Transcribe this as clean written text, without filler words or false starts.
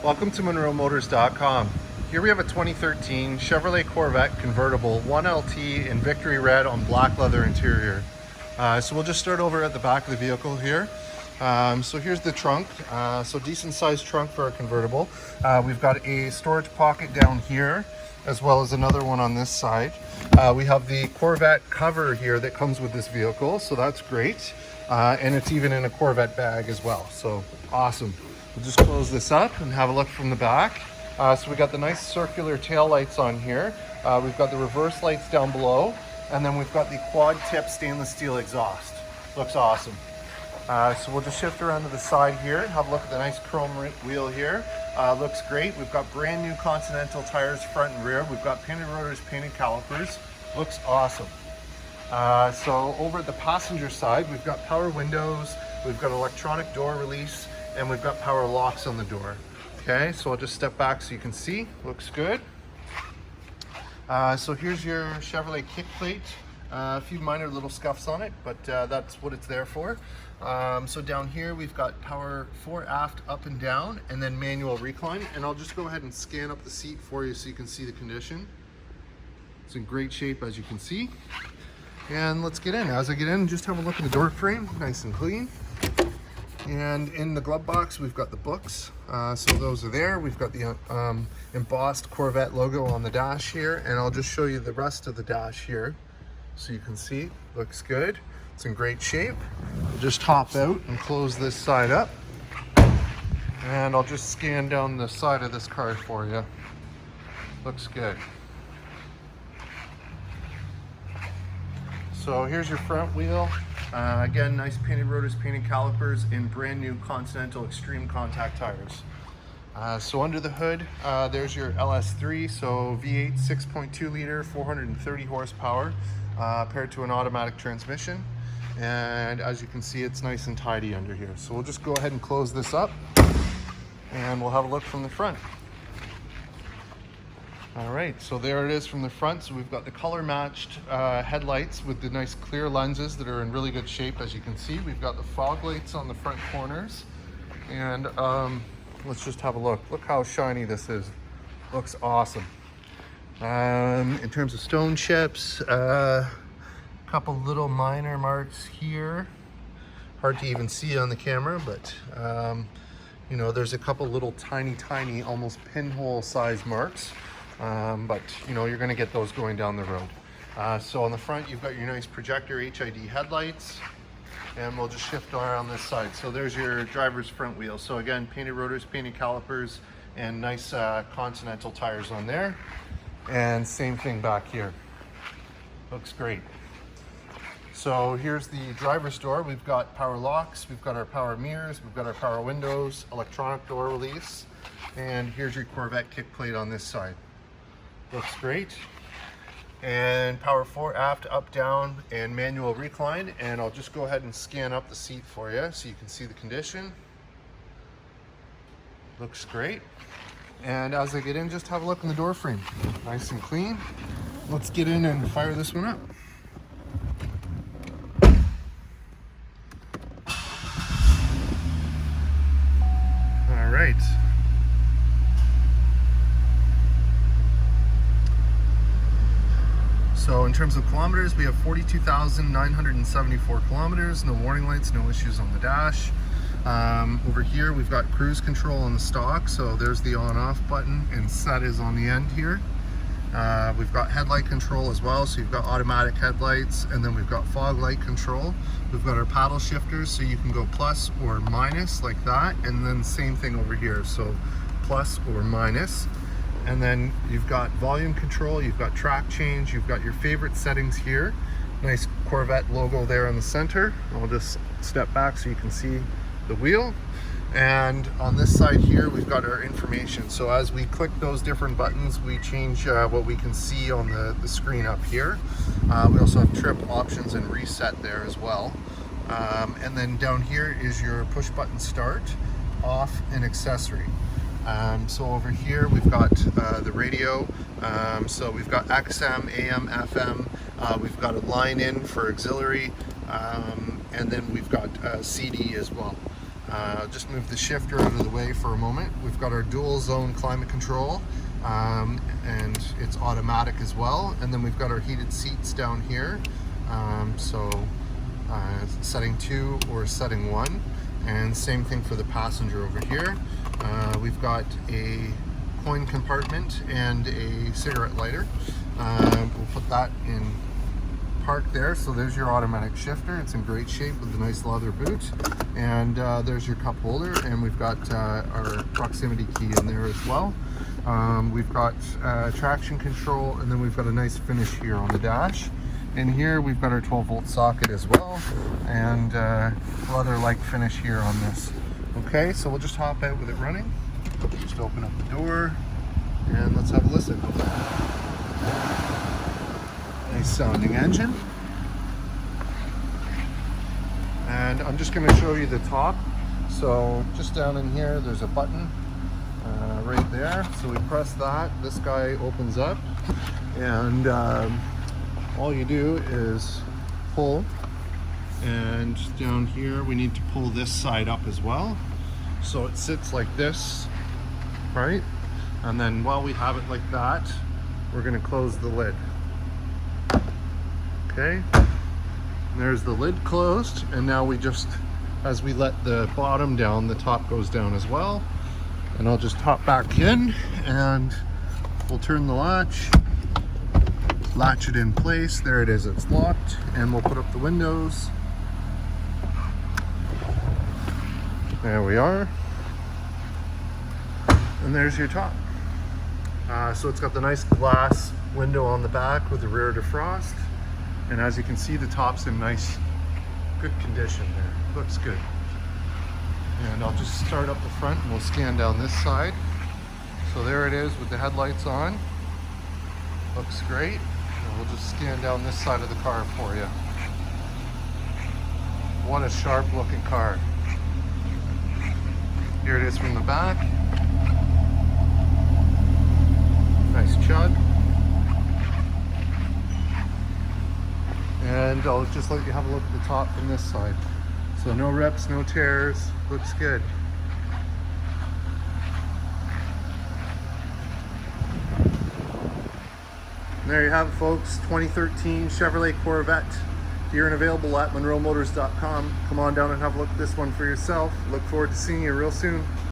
Welcome to MunroMotors.com. Here we have a 2013 Chevrolet Corvette Convertible 1LT in Victory Red on black leather interior. So we'll just start over at the back of the vehicle here. So here's the trunk, so decent sized trunk for a convertible. We've got a storage pocket down here, as well as another one on this side. We have the Corvette cover here that comes with this vehicle, so that's great. And it's even in a Corvette bag as well, so awesome. We'll just close this up and have a look from the back. So we got the nice circular tail lights on here. We've got the reverse lights down below, and then we've got the quad tip stainless steel exhaust. Looks awesome. So we'll just shift around to the side here and have a look at the nice chrome wheel here. Looks great. We've got brand new Continental tires front and rear. We've got painted rotors, painted calipers. Looks awesome. So over at the passenger side, we've got power windows, we've got electronic door release, and we've got power locks on the door. Okay, so I'll just step back so you can see. Looks good. So here's your Chevrolet kick plate. A few minor little scuffs on it, but that's what it's there for. So down here we've got power fore, aft, up and down, and then manual recline. And I'll just go ahead and scan up the seat for you so you can see the condition. It's in great shape, as you can see. And let's get in. As I get in, just have a look at the door frame, nice and clean. And in the glove box, we've got the books. So those are there. We've got the embossed Corvette logo on the dash here, and I'll just show you the rest of the dash here so you can see. Looks good. It's in great shape. We'll just hop out and close this side up, and I'll just scan down the side of this car for you. Looks good. So here's your front wheel. Again, nice painted rotors, painted calipers, and brand new Continental Extreme Contact tires. So under the hood, there's your LS3, so V8 6.2 liter, 430 horsepower, paired to an automatic transmission. And as you can see, it's nice and tidy under here. So we'll just go ahead and close this up, and we'll have a look from the front. All right, so there it is from the front. So we've got the color matched headlights with the nice clear lenses that are in really good shape, as you can see. We've got the fog lights on the front corners, and let's just have a look. Look how shiny this is. Looks awesome. In terms of stone chips, a couple little minor marks here. Hard to even see on the camera, but you know, there's a couple little tiny, almost pinhole size marks. But you know, you're going to get those going down the road. So on the front, you've got your nice projector HID headlights, and we'll just shift around this side. So there's your driver's front wheel. So again, painted rotors, painted calipers, and nice Continental tires on there. And same thing back here. Looks great. So here's the driver's door. We've got power locks, we've got our power mirrors, we've got our power windows, electronic door release, and here's your Corvette kick plate on this side. Looks great. And power fore, aft, up, down, and manual recline. And I'll just go ahead and scan up the seat for you so you can see the condition. Looks great. And as I get in, just have a look in the door frame. Nice and clean. Let's get in and fire this one up. All right. So in terms of kilometers, we have 42,974 kilometers, no warning lights, no issues on the dash. Over here, we've got cruise control on the stock, so there's the on-off button, and set is on the end here. We've got headlight control as well, so you've got automatic headlights, and then we've got fog light control. We've got our paddle shifters, so you can go plus or minus like that, and then same thing over here, so plus or minus. And then you've got volume control, you've got track change, you've got your favorite settings here. Nice Corvette logo there in the center. I'll just step back so you can see the wheel. And on this side here, we've got our information. So as we click those different buttons, we change what we can see on the screen up here. We also have trip options and reset there as well. And then down here is your push button start, off, and accessory. So over here we've got the radio, so we've got XM, AM, FM, we've got a line in for auxiliary, and then we've got CD as well. Just move the shifter out of the way for a moment. We've got our dual zone climate control, and it's automatic as well. And then we've got our heated seats down here. Setting 2 or setting 1. And same thing for the passenger over here. We've got a coin compartment and a cigarette lighter. We'll put that in park there. So there's your automatic shifter. It's in great shape with a nice leather boot. And there's your cup holder, and we've got our proximity key in there as well. We've got traction control, and then we've got a nice finish here on the dash. In here we've got our 12-volt socket as well, and leather-like finish here on this. Okay, so we'll just hop out with it running. Just open up the door, and let's have a listen. Nice sounding engine. And I'm just going to show you the top. So just down in here, there's a button right there. So we press that, this guy opens up, and all you do is pull. And down here, we need to pull this side up as well. So it sits like this, right? And then while we have it like that, we're going to close the lid. Okay, there's the lid closed, and now we just, as we let the bottom down, the top goes down as well. And I'll just hop back in, and we'll turn the latch it in place. There it is, it's locked, and we'll put up the windows. There we are, and there's your top. So it's got the nice glass window on the back with the rear defrost. And as you can see, the top's in nice, good condition there. Looks good. And I'll just start up the front, and we'll scan down this side. So there it is with the headlights on. Looks great. And we'll just scan down this side of the car for you. What a sharp looking car. Here it is from the back. Nice chug. And I'll just let you have a look at the top from this side. So no rips, no tears, looks good. And there you have it, folks, 2013 Chevrolet Corvette. Here and available at munromotors.com. Come on down and have a look at this one for yourself. Look forward to seeing you real soon.